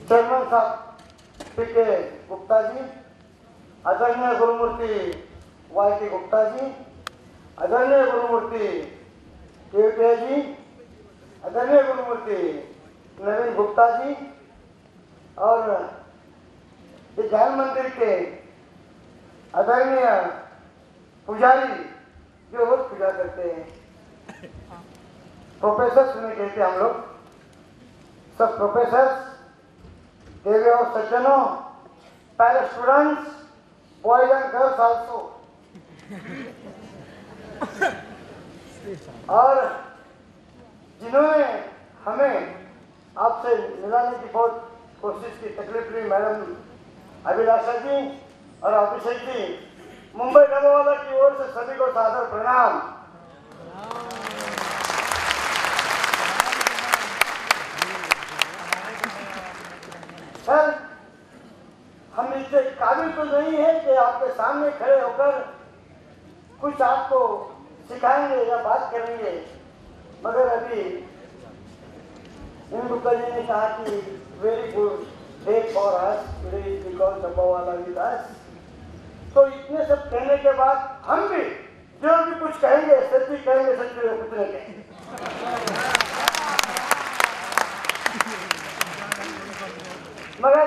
Chairman साहब PK. Gupta ji, आदरणीय गुरुमूर्ति वाई.टी. गुप्ता जी, आदरणीय गुरुमूर्ति के जी, आदरणीय गुरुमूर्ति नवीन गुप्ता जी और इस जैन मंदिर के आदरणीय पुजारी जो रोज पूजा करते हैं, प्रोफेसर उन्हें कहते हैं हम लोग, सब प्रोफेसर्स, देवी और सज्जनों, para students, boys and girls also, और जिन्होंने हमें आपसे मिलाने की बहुत कोशिश की, तकलीफ ली, मैडम अभिलाषा जी और अभिषेक जी, मुंबई डबोवाला की ओर से सभी को सादर प्रणाम। सर, हम इससे काबिल तो नहीं है कि आपके सामने खड़े होकर कुछ आपको सिखाएंगे या बात करेंगे, मगर अभी गुप्ता जी ने कहा कि very good day for us today because dabbawala with us. तो इतने सब कहने के बाद हम भी जो भी कुछ कहेंगे सच्ची कहेंगे, सच्ची कुछ नहीं कहेंगे। मगर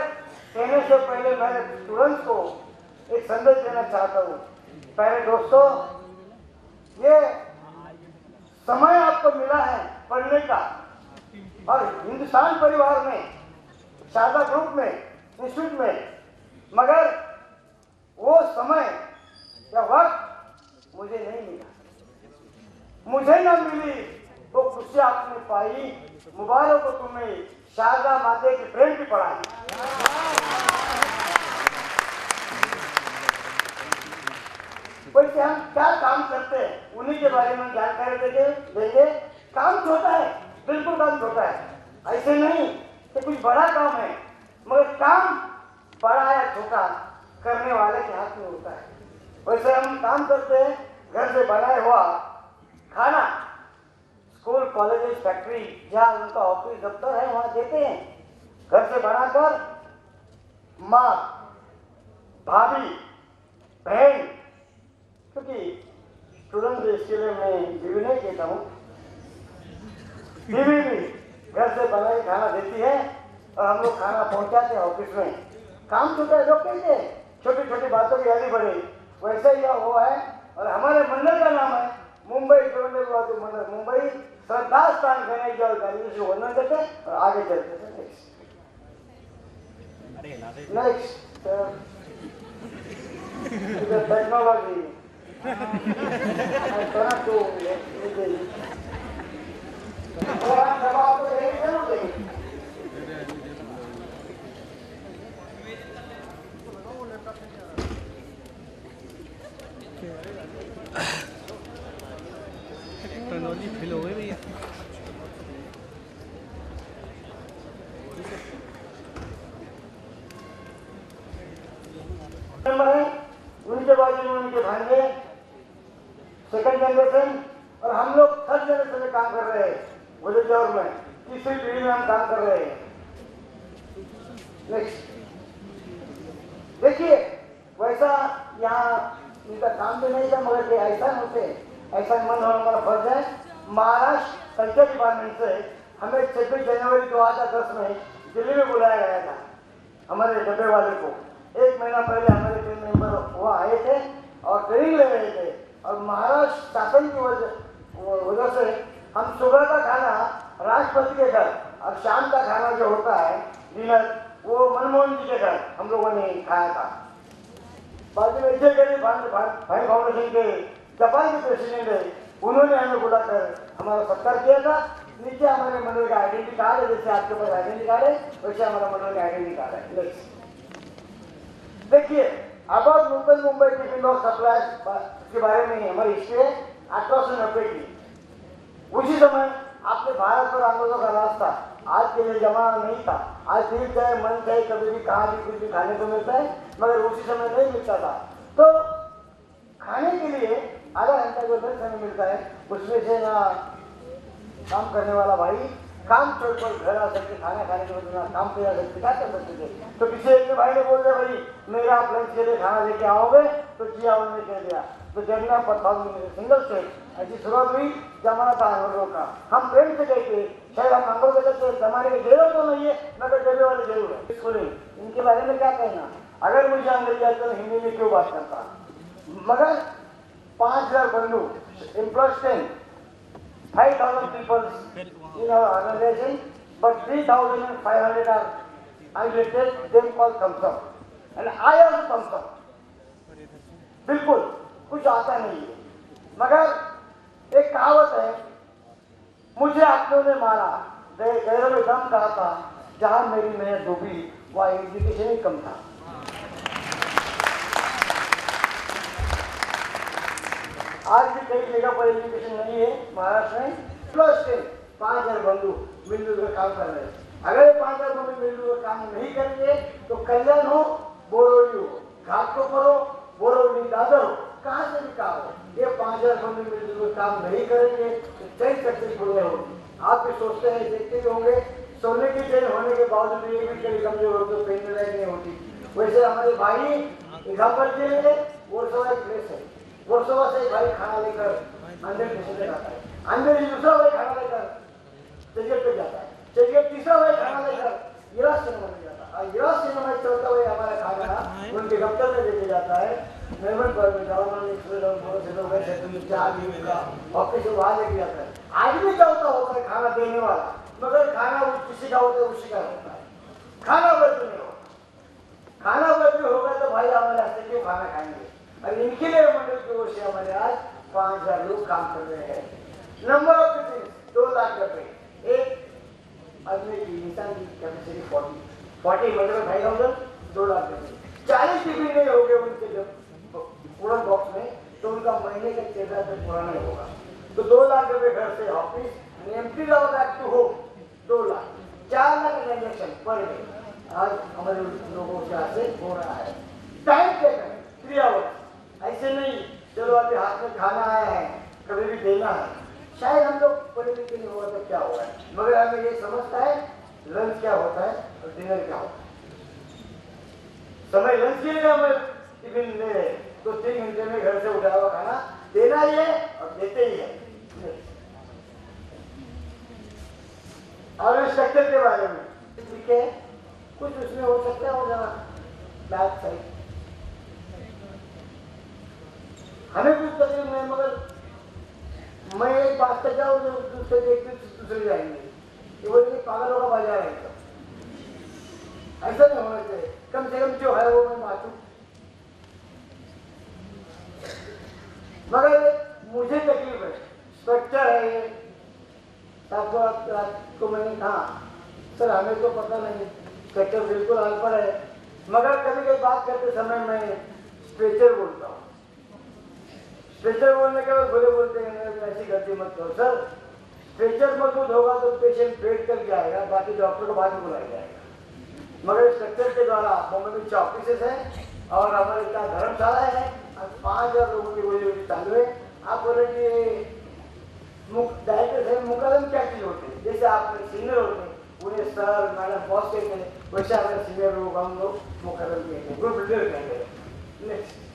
कहने से पहले मैं स्टूडेंट्स को एक संदेश देना चाहता हूँ। पहले दोस्तों, ये समय आपको मिला है पढ़ने का, और हिंदुस्तान परिवार में, शारदा ग्रुप में, इंस्टीट्यूट में, मगर वो समय या वक्त मुझे नहीं मिला। मुझे न मिली वो खुशी आपने पाई, मुबारक हो तुम्हें शारदा माता की प्रेम की पढ़ाई। वैसे हम क्या काम करते हैं उन्हीं के बारे में जानकारी देंगे। काम छोटा है, बिल्कुल काम छोटा है, ऐसे नहीं कि कुछ बड़ा काम है, मगर काम बड़ा या छोटा करने वाले के हाथ में होता है। वैसे हम काम करते हैं, घर से बनाया हुआ खाना स्कूल, कॉलेज, फैक्ट्री, जहाँ उनका ऑफिस दफ्तर है वहाँ देते हैं। घर से बनाकर माँ, भाभी, बहन, क्योंकि स्टूडेंट इसके लिए मैं बीवी नहीं कहता हूँ, बीवी भी घर से बनाई खाना देती है और हम लोग खाना पहुँचाते हैं ऑफिस में। काम छोटा है, लोग कहते हैं छोटी छोटी बातों की आगे बढ़े, वैसे ही हुआ है। और हमारे मंडल का नाम है मुंबई जोड़ने मंडल, मुंबई श्रद्धा स्थान कहने की वर्णन करते हैं और आगे चलते हैं। नेक्स्ट टेक्नोलॉजी टेक्नोलॉजी फेल हो गई भैया। उनके बाद उनके भांजे सेकंड जनरेशन, और हम लोग थर्ड जनरेशन में काम कर रहे हैं। मुझे दौर में तीसरी पीढ़ी में हम काम कर रहे हैं। नेक्स्ट देखिए, वैसा यहाँ इनका काम भी नहीं था, मगर ये ऐसा होते, ऐसा मन होना हमारा फर्ज है। महाराष्ट्र कल्चर डिपार्टमेंट से हमें 26 जनवरी 2010 में दिल्ली में बुलाया गया था। हमारे डब्बे वाले को 1 महीना पहले हमारे टीम मेंबर वो आए थे और ट्रेनिंग ले रहे थे। और महाराष्ट्र शासन की वजह से हम सुबह का खाना राष्ट्रपति के घर और शाम का खाना जो होता है डिनर, वो मनमोहन जी के घर हम लोगों ने खाया था। बाजू में भाई फाउंडेशन के जापान के प्रेसिडेंट है, उन्होंने हमें बुलाकर हमारा सत्कार किया था। नीचे हमारे मंडल का आइडेंटिटी कार्ड है, जैसे आपके पास आइडेंटिटी कार्ड है वैसे हमारा मंडल का आइडेंटिटी कार्ड है। देखिए, अब नूतन मुंबई टिफिन बॉक्स सप्लाई के बारे में हमारी हिस्ट्री है 1890 की। उसी समय आपके भारत पर अंग्रेजों का राज था, आज के लिए जमाना नहीं था। आज दिल चाहे मन चाहे कभी भी कहाँ भी कुछ भी खाने को मिलता है, मगर उसी समय नहीं मिलता था। तो खाने के लिए आधा घंटा जो 10 समय मिलता है, उसमें से ना काम करने वाला भाई काम छोड़ कर घर आ सकते, खाना खाने के बाद काम पे आ सकते, क्या कर सकते थे। तो किसी एक भाई ने बोल दिया भाई मेरा आप लंच के लिए खाना लेके आओगे, तो जी आओ, उन्होंने कह दिया। तो जगना पत्थर सिंगल स्टेट ऐसी शुरुआत हुई। जमाना था अंग्रेजों का, हम प्रेम से गए थे, शायद हम अंग्रेजों के तो जमाने के जेलों तो नहीं है, मगर जेलों वाले जरूर है। सुने इनके बारे में क्या कहना, अगर मुझे अंग्रेजी आता तो हिंदी में क्यों बात करता। मगर 5000 बंधु, employees 10, 5000 people in our organization, but 3500 are unrelated, them called thumbs up, and I also thumbs up. बिल्कुल कुछ आता नहीं है, मगर एक कहावत है, मुझे आपने ने मारा गैरों में दम कहा था, जहां मेरी मेहनत डूबी वह एजुकेशन ही कम था। आज भी कई जगह पर एजुकेशन नहीं है महाराष्ट्र में। प्लस 5000 बंधु मिलजुल कर काम कर रहे हैं। अगर 5000 बंधु मिलजुल कर काम नहीं करेंगे तो कल्याण हो, बोरवली हो, घाटकोपर हो, बोरवली दादर हो, कहाँ से भी काम हो, ये 5000 बंधु मिलजुल कर काम नहीं करेंगे तो चैन सक्सेसफुल नहीं होगी। आप भी सोचते हैं, देखते भी होंगे, सोने की चैन होने के बावजूद ये भी कभी कमजोर होती है, पहनने लायक नहीं होती। वैसे हमारे भाई एग्जाम्पल के लिए वर्सोवा एक प्लेस है, वर्सोवा से एक भाई खाना लेकर अंदर चले जाता है, अंदर दूसरा भाई खाना लेकर चेजगेट पे जाता है, चेजगेट तीसरा भाई खाना लेकर गिराज सिनेमा में जाता है, और गिराज सिनेमा में चलता हुआ हमारा खाना उनके दफ्तर में लेके जाता है। मेहमान पर में ऑफिस से वहां लेके जाता है। आदमी चाहता होता है खाना देने वाला, मगर खाना वो किसी का होता है, उसी का होता है। खाना बदल नहीं होगा, खाना बदल होगा तो भाई हमारे हाथ क्यों खाना खाएंगे। और इनके लिए मंडल की ओर से हमारे आज 5000 लोग काम कर रहे हैं। नंबर ऑफ मीटिंग 2 लाख रुपए, एक आदमी की इंसान की कैपेसिटी 40 मतलब 2500, 2 लाख रुपए। 40 टिफिन नहीं हो गए उनके जब पूरा बॉक्स में, तो उनका महीने का 6,000 रुपये पूरा नहीं होगा। तो 2 लाख रुपए घर से office, empty back to home 2 lakh, 4 lakh transaction per day आज हमारे लोगों से हो रहा है। टाइम पे 3 आवर्स, ऐसे नहीं चलो अभी हाथ में खाना आया है कभी भी देना है। शायद हम लोग पढ़े लिखे नहीं होगा तो क्या होगा, मगर हमें ये समझता है लंच क्या होता है और डिनर क्या होता है। समय लंच के लिए हमें टिफिन ले रहे तो 3 घंटे में घर से उठाया हुआ खाना देना ही है और देते ही है। और स्ट्रक्चर के बारे में ठीक है, कुछ उसमें हो सकता है और जरा बैक साइड हमें कुछ तकलीफ नहीं, मगर मैं एक बात कर जाऊँ जो दूसरे देखते दूसरे जाएंगे कि वो ये पागलों का बाजार है, ऐसा नहीं होना चाहिए। कम से कम जो है वो मैं बांटू, मगर मुझे तकलीफ है। स्ट्रक्चर है ये, आपको रात को मैंने कहा सर हमें तो पता नहीं, स्ट्रक्चर बिल्कुल अनपढ़ है, मगर कभी कभी बात करते समय मैं स्ट्रेचर बोलता हूँ। स्ट्रेचर बोलने के बाद बोले बोलते हैं ऐसी गलती मत करो सर, स्ट्रेचर मजबूत होगा तो पेशेंट पेट कर जाएगा, बाकी डॉक्टर को बाद में बुलाया जाएगा। मगर स्ट्रक्चर के द्वारा बॉम्बे में 6 ऑफिसेस है और हमारे यहाँ धर्मशाला है, 5000 लोगों की रोजी चालू है। आप बोले कि डायरेक्टर है मुकादम क्या चीज होते हैं, जैसे आप सीनियर होते हैं उन्हें सर मैडम बॉस कहते हैं, वैसे हमारे सीनियर लोग हम लोग मुकादम कहते हैं, ग्रुप लीडर कहते हैं। Next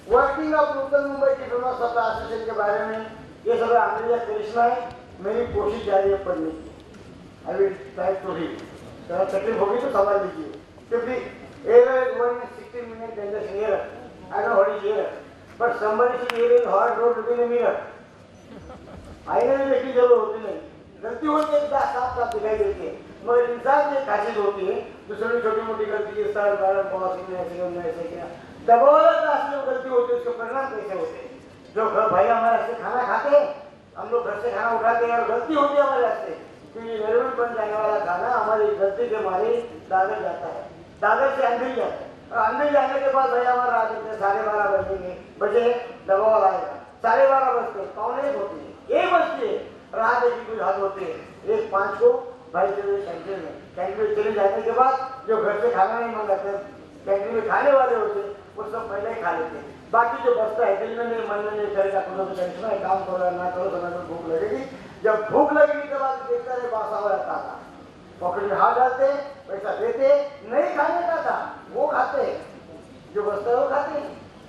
working of Uttar Mumbai diploma supply association के बारे में ये सब अंग्रेजी करिश्मा है, मेरी कोशिश जारी है पढ़ने की। I will try to read, थोड़ा तकलीफ होगी तो समझ लीजिए, क्योंकि 16 minutes in the mirror, I know what is here, but somebody is here in hard road looking in the mirror. आईने में देखने की जरूरत होती नहीं, गलती होती है साफ साफ दिखाई देती है, मगर इंसान की खासियत होती है दूसरों की छोटी मोटी गलती के साथ बार बॉस ने ऐसे किया दबाव गलती होती है, उसके परिणाम कैसे होते हैं। जो घर भाई हमारे से खाना खाते हैं, हम लोग घर से खाना उठाते हैं और गलती होती है हमारे से कि रेलवे बन जाने वाला खाना हमारी गलती के मारे दादर जाता है, दादर से अंदर जाता है और अंदर जाने के बाद भैया हमारा आ जाते हैं 12:30 बजे दबाव आएगा, 12:30 बजते 1:45 होती है, 1 बजती है, रात की कुछ हाथ होते हैं 1:05 को भाई चले कैंटीन में चले जाने के बाद जो घर से खाना नहीं मंगाते कैंटीन में खाने वाले होते हैं वो सब पहले ही खा लेते हैं। बाकी जो बचता है दिल में नहीं मन में नहीं करेगा, तो टेंशन है काम करो ना करो समय में भूख लगेगी, जब भूख लगेगी तब आप देखता रहे बासा हुआ रहता था, पॉकेट में हाथ डालते, पैसा देते, नहीं खाने का था वो खाते, जो बचता है वो खाते।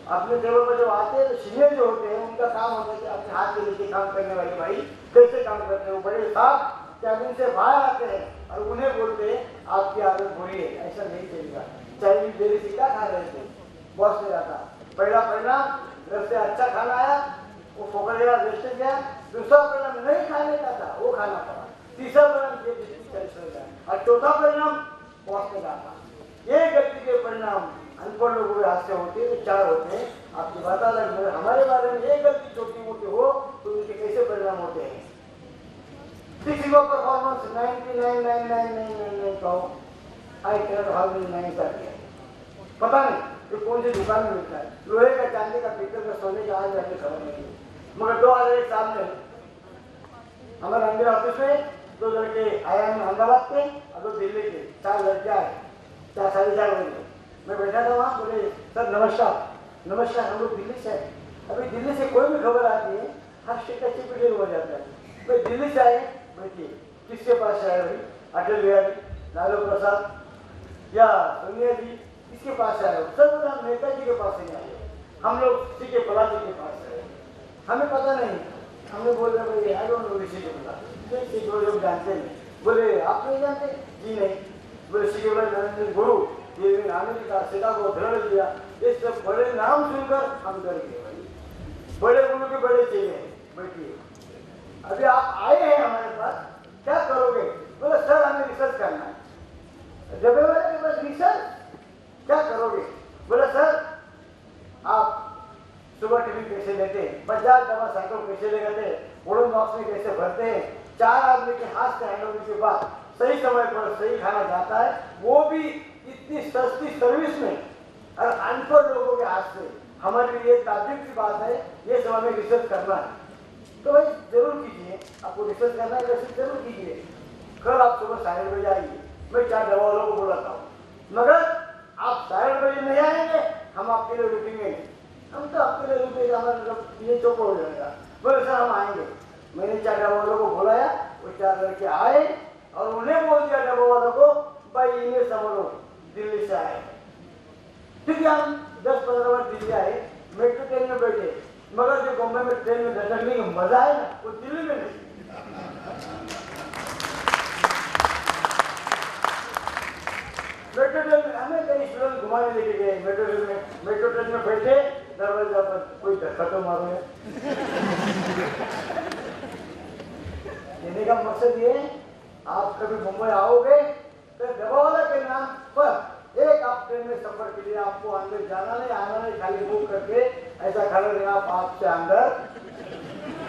अपने टेबल पर जब आते हैं तो सीनियर जो होते हैं उनका काम होता है कि अपने हाथ के नीचे काम करने वाले भाई कैसे काम करते हैं। वो बड़े साहब कैबिन से बाहर आते हैं और उन्हें बोलते हैं आपकी आदत बुरी है, ऐसा नहीं चलेगा। चाय देरी से क्या खा रहे थे, बॉस ने जाता पहला परिणाम घर से अच्छा खाना आया, वो फोकट गया, वेस्ट गया। दूसरा परिणाम नहीं खाने का था वो खाना पड़ा। तीसरा परिणाम ये चल गया और चौथा परिणाम बॉस ने जाता। ये गलती के परिणाम अनपढ़ लोगों के हाथ से होते हैं तो 4 होते हैं। आपकी बात अलग है, हमारे बारे में ये गलती छोटी मोटी हो तो उनके कैसे परिणाम होते हैं। किसी को परफॉर्मेंस 99.9999 कहो, आई कैन हाउ मेनी 9 कर दिया, पता नहीं तो कौन सी दुकान में मिलता है, लोहे का, चांदी का, पीतल का, सोने का, आज जाके खबर नहीं। मगर 2001 साल में हमारे अंदर ऑफिस में 2 लड़के आए हैं अहमदाबाद के और 2 दिल्ली के, 4 लड़के आए 4 साढ़े 4 बजे। मैं बैठा था वहाँ, बोले सर नमस्कार। नमस्कार, हम लोग दिल्ली से आए। अभी दिल्ली से कोई भी खबर आती है हर स्टेट अच्छी पीछे हो जाता है। मैं दिल्ली से आए, बैठिए किसके पास से आए भाई, अटल बिहारी, लालू प्रसाद या सोनिया जी, किसके पास से आए हो? सर बोले हम नेताजी के पास से नहीं आए, हम लोग किसी के पलाजी के पास से आए, हमें पता नहीं। हमने बोल रहे भाई आई डोंट नो किसी के पता, जो लोग जानते नहीं। बोले आप नहीं जानते? जी नहीं। बोले श्री नरेंद्र गुरु, ये अमेरिका शिकागो दृढ़ दिया, ये सब बड़े नाम सुनकर हम डर गए भाई। बड़े गुरु के बड़े चाहिए, बैठिए अभी आप आए हैं हमारे पास, क्या करोगे? बोले सर हमें रिसर्च करना है। जब वाले के पास रिसर्च क्या करोगे? बोले सर आप सुबह टिफिन कैसे लेते हैं, 50 दवा साइकिल कैसे ले गए, वुडन बॉक्स में कैसे भरते हैं, 4 आदमी के हाथ से हैंड होने के बाद सही समय पर सही खाना जाता है, वो भी इतनी सस्ती सर्विस में और अनपढ़ लोगों के हाथ से। हमारे लिए ताज्जुब की बात है, ये सब हमें रिसर्च करना है। तो भाई जरूर कीजिए, आपको रिसर्च करना है वैसे जरूर कीजिए। कल आप सुबह 7:30 बजे आइए, मैं 4 दवा वालों को बुलाता हूँ, मगर आप 7:30 बजे नहीं आएंगे हम आपके लिए रुकेंगे नहीं। हम तो आपके लिए रुकेगा, हमारा ये चौपड़ हो जाएगा। बोले सर हम आएंगे। मैंने 4 दवा वालों को बुलाया, वो 4 लड़के आए और उन्हें बोल दिया दवा वालों को भाई इन्हें समझो दिल्ली से आए। क्योंकि हम 10-15 बार दिल्ली आए, मेट्रो ट्रेन में बैठे, मगर जो बॉम्बे में ट्रेन में धटकने का मजा है ना वो दिल्ली में नहीं। मेट्रो ट्रेन में हमें कहीं स्टूडेंट घुमाने लेके गए, मेट्रो ट्रेन में बैठे, दरवाजा पर कोई धक्का तो मारो है। कहने का मकसद ये, आप कभी मुंबई आओगे तो दबावाला के नाम पर एक आप ट्रेन में सफर के लिए आपको अंदर जाना नहीं, आना नहीं, खाली बुक करके ऐसा खड़े रहना, आप से अंदर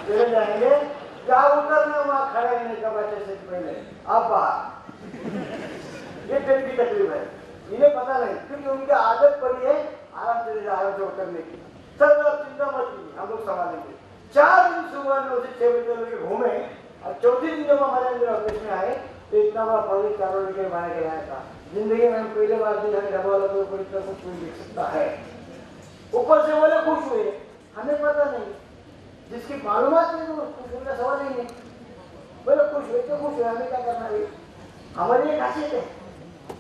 चले जाएंगे, जहाँ उतरना वहाँ खड़ा रहने का बैठे से पहले आप बाहर। ये ट्रेन की तकलीफ है, इन्हें पता नहीं, क्योंकि उनकी आदत पड़ी है आराम से उतरने की। सर आप चिंता मत कीजिए, हम लोग संभालेंगे। 4 दिन सुबह 9 से 6 बजे तक घूमे और चौथे दिन जब हमारे अंदर ऑफिस में आए तो इतना बड़ा प्रोजेक्ट 4 लड़के बना के लाया था। जिंदगी में हम पहले बार डबल वाला तो कोई तरह कुछ नहीं देख सकता है। ऊपर से बोले खुश हुए, हमें पता नहीं, जिसकी मालूमात नहीं तो खुश का सवाल ही नहीं। बोले खुश हुए तो खुश हुए, हमें क्या करना है। हमारी एक खासियत है,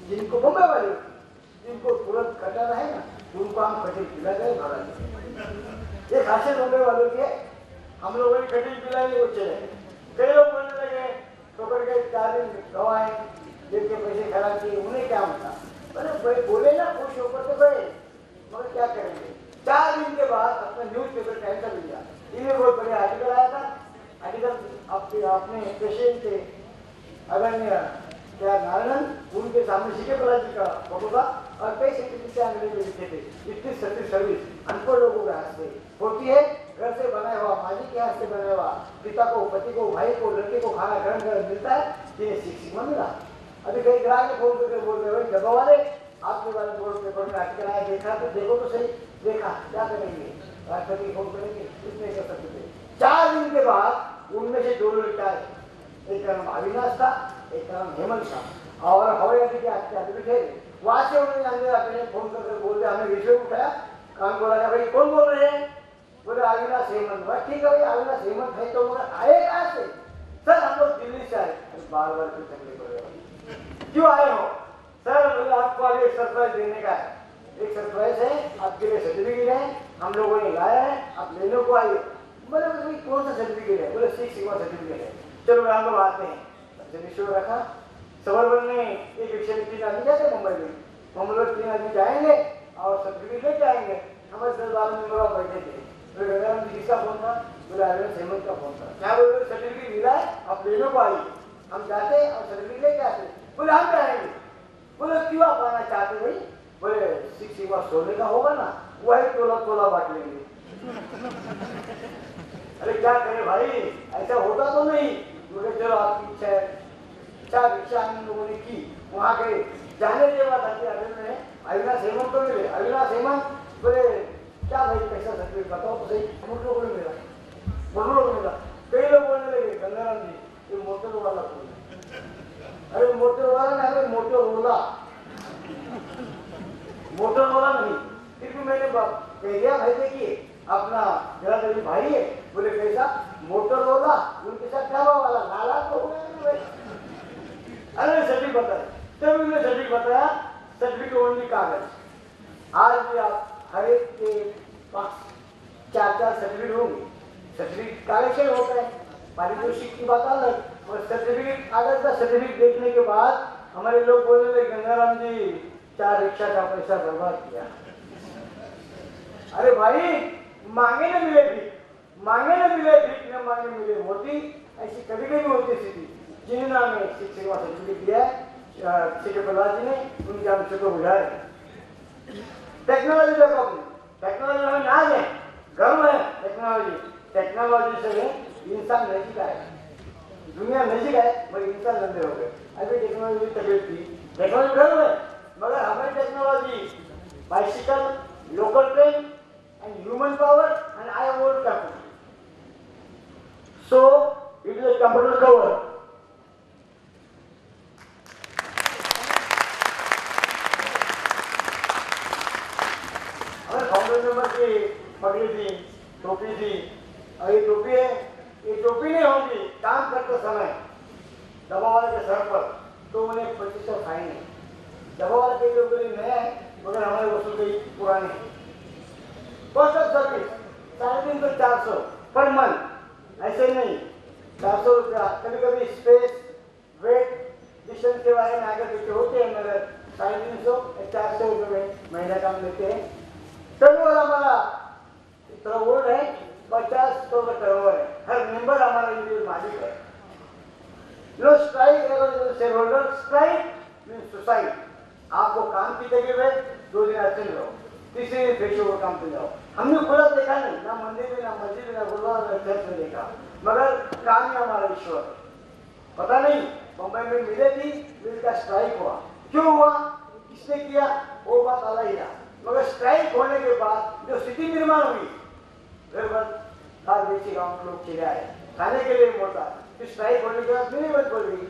जिनको बम्बई वाले जिनको तुरंत कटाना है ना, उनको हम कटिंग पिला गए भगा। ये खासियत बम्बई वालों की है। हम लोगों ने कटिंग पिलाई, वो चले कई लोग बोलने लगे पकड़ के 4 दिन गवाए, जेब के पैसे खराब किए, उन्हें क्या होता। मैंने बोले ना खुश होकर तो गए, मगर क्या करेंगे। 4 दिन के बाद अपना न्यूज़पेपर टाइम का मिल गया, इन्हें बहुत बढ़िया आर्टिकल आया था। आर्टिकल आपने पेशेंट थे अगर क्या नारायण, उनके सामने सीके बालाजी का फोटो था और कई सर्टिफिकेट अंग्रेजी में लिखे थे। इतनी सर्विस अनपढ़ लोगों के हाथ से होती है, घर से बनाया हुआ, माजी के हाथ से बनाया हुआ, पिता को, पति को, भाई को, लड़के को खाना गरम गरम मिलता है, जिन्हें सीखना मिला। अभी कई ग्राहक ने फोन करके बोल रहे डब्बा वाले आपके बारे में बोर्ड पेपर में आर्टिकल आया, देखा तो देखो तो सही, देखा क्या करेंगे, राष्ट्रपति फोन करेंगे, कुछ नहीं कर सकते। 4 दिन के बाद उनमें से 2 लड़के आए, एक का नाम अविनाश था, एक का नाम हेमंत था, और हवाई अड्डे के आते बैठे। वहां से उन्होंने अंदर आकर फोन करके बोल दिया, हमें विषय उठाया, कान को लगा भाई कौन बोल रहे हैं? बोले अविनाश हेमंत। ठीक है भाई अविनाश हेमंत है तो मगर आए कहाँ से? सर हम लोग दिल्ली से आए। बार बार क्यों तकलीफ हो रही है, क्यों आए हो? सर मुझे आपको आज एक सरप्राइज देने का है। एक सरप्राइज है, आपके लिए सर्टिफिकेट है, हम लोगों ने लाया है, आप लेने को आइए। बोले भाई कौन सा सर्टिफिकेट है? बोले सिक्स सिग्मा सर्टिफिकेट है। चलो हम लोग आते हैं। सर्टिफिकेट रखा, सबर में एक रिक्शा में 3 आदमी जाते मुंबई में, हम लोग 3 आदमी जाएंगे और सर्टिफिकेट लेके आएंगे। हमारे 10-12 मेंबर बैठे थे। तो गंगाराम जी किसका फोन था? बोले अरविंद हेमंत का फोन था। क्या बोले? सर्टिफिकेट मिला है, आप लेने को आइए। हम जाते और सर्टिफिकेट लेके आते। बोले हम जाएंगे। बोले क्यों आप आना चाहते भाई? बोले 6 सिग्मा सोने का होगा ना, वही तोला तोला बांट लेंगे। अरे क्या करें भाई, ऐसा होता तो नहीं। बोले चलो आपकी इच्छा है। इच्छा हम लोगों ने की। वहां गए, जाने के बाद अविनाश हेमंत को मिले। अविनाश हेमंत बोले क्या भाई कैसा सर्टिफिकेट बताओ तो सही। हम लोगों ने मिला, मिला। कई लोग बोलने लगे गंगाराम जी ये मोटर वाला बोल। अरे मोटर वाला नहीं, अरे मोटोरोला, मोटोरोला नहीं। फिर भी मैंने कह दिया भाई देखिए अपना जरा देवी भाई है। बोले कैसा? मोटोरोला। उनके साथ क्या वाला लाला तो हो गया। अरे सर्टिफिकेट बताया, तब उन्होंने सर्टिफिकेट बताया। सर्टिफिकेट ओनली कागज। आज भी आप हर एक के पास 4-4 सर्टिफिकेट होंगे। सर्टिफिकेट कागज से होता है, पारितोषिक की बात अलग। और सर्टिफिकेट कागज का सर्टिफिकेट देखने के बाद हमारे लोग बोलने लगे गंगाराम जी 4 रिक्शा का पैसा बर्बाद किया। अरे भाई मांगे न मिले भीख, मांगे न मिले भीख, न मांगे मिले मोती। ऐसी कभी कभी होती स्थिति। जिन्होंने हमें शिक्षक का सर्टिफिकेट दिया है शिक्षक प्रहलाद जी ने, उनके हम सबको बुझाए। टेक्नोलॉजी देखो, अपने टेक्नोलॉजी हमें नाज है, गर्व है। टेक्नोलॉजी से इंसान नजीक आए, दुनिया नजीक आए, मगर इंसान लंबे हो गए। अभी टेक्नोलॉजी तकलीफ थी, टेक्नोलॉजी गर्व है, मगर हमारी technology bicycle, local train and human power and I am old computer. So it is a computer cover. Member की पगड़ी थी, टोपी थी। और ये टोपी है, ये टोपी नहीं होगी काम करते समय दवा वाले के सर पर, तो उन्हें 2500 फाइन है। दवा वाले के लोगों के लिए नया है, मगर हमारे वसूल गई पुरानी है। कॉस्ट ऑफ सर्विस 350 से 400 पर मंथ। ऐसे नहीं 400 रुपया। कभी कभी स्पेस, वेट, डिस्टेंस के बारे में आगे पीछे होते हैं, मगर 350 या 400 रुपये में महीना काम लेते हैं। टर्नओवर हमारा इतना ओल्ड है, 50 का टर्नओवर है। हर मेंबर हमारा इंडिविजुअल मालिक है। No strike shareholder, strike means suicide. आपको काम की जगह में 2 दिन अच्छे रहो, तीसरे दिन पेशे को काम पे जाओ। हमने खुला देखा नहीं, ना मंदिर में, ना मस्जिद में, ना गुरुद्वारा में, चर्च में देखा, मगर काम ही हमारा ईश्वर। पता नहीं मुंबई में मिले थी, मिल का स्ट्राइक हुआ। क्यों हुआ, किसने किया, वो बात अलग ही रहा। मगर स्ट्राइक होने के बाद जो स्थिति निर्माण हुई, देशी गांव के लोग चले आए खाने के लिए मोटा। तो स्ट्राइक होने के बाद मेरी बात बोल गई,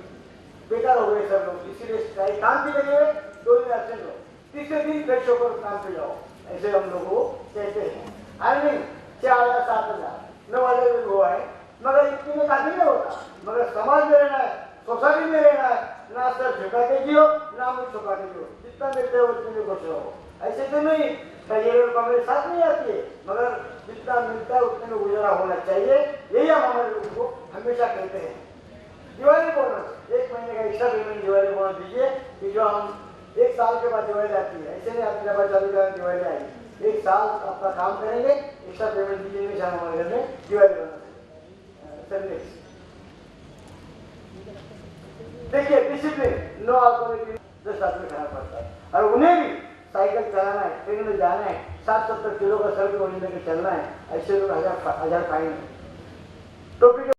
बेकार हो गए सब लोग। इसीलिए स्ट्राइक काम की जगह 2 दिन अच्छे लो, तीसरे दिन फ्रेश होकर काम पे जाओ, ऐसे हम लोग को कहते हैं। अर्निंग 4000, 7000, 9000 भी हुआ है, मगर इतने में काफी नहीं होता। मगर समाज में रहना है, सोसाइटी में रहना है, ना सर झुका के जियो, ना मुझ झुका के जियो। जितना मिलते हो उतने में खुश रहो। ऐसे तो नहीं करियर मेरे साथ नहीं आती है, मगर जितना मिलता है उतने में गुजारा होना चाहिए। यही हम हमारे लोगों को हमेशा कहते हैं। दिवाली बोनस 1 महीने का एक्स्ट्रा पेमेंट दिवाली बोनस दीजिए, कि जो हम 1 साल के बाद दिवाली आती है। ऐसे नहीं आपके पास चालू दिवाली आएगी, 1 साल आपका काम करेंगे, एक्स्ट्रा पेमेंट दीजिए। हमेशा हमारे घर में दिवाली बोनस देखिए। डिसिप्लिन, नो अल्कोहल, 10 आदमी खाना पड़ता है। और उन्हें भी साइकिल चलाना है, ट्रेन में जाना है, 60-70 किलो का सर को लेकर चलना है। ऐसे लोग 1000 फाइन है। टोपी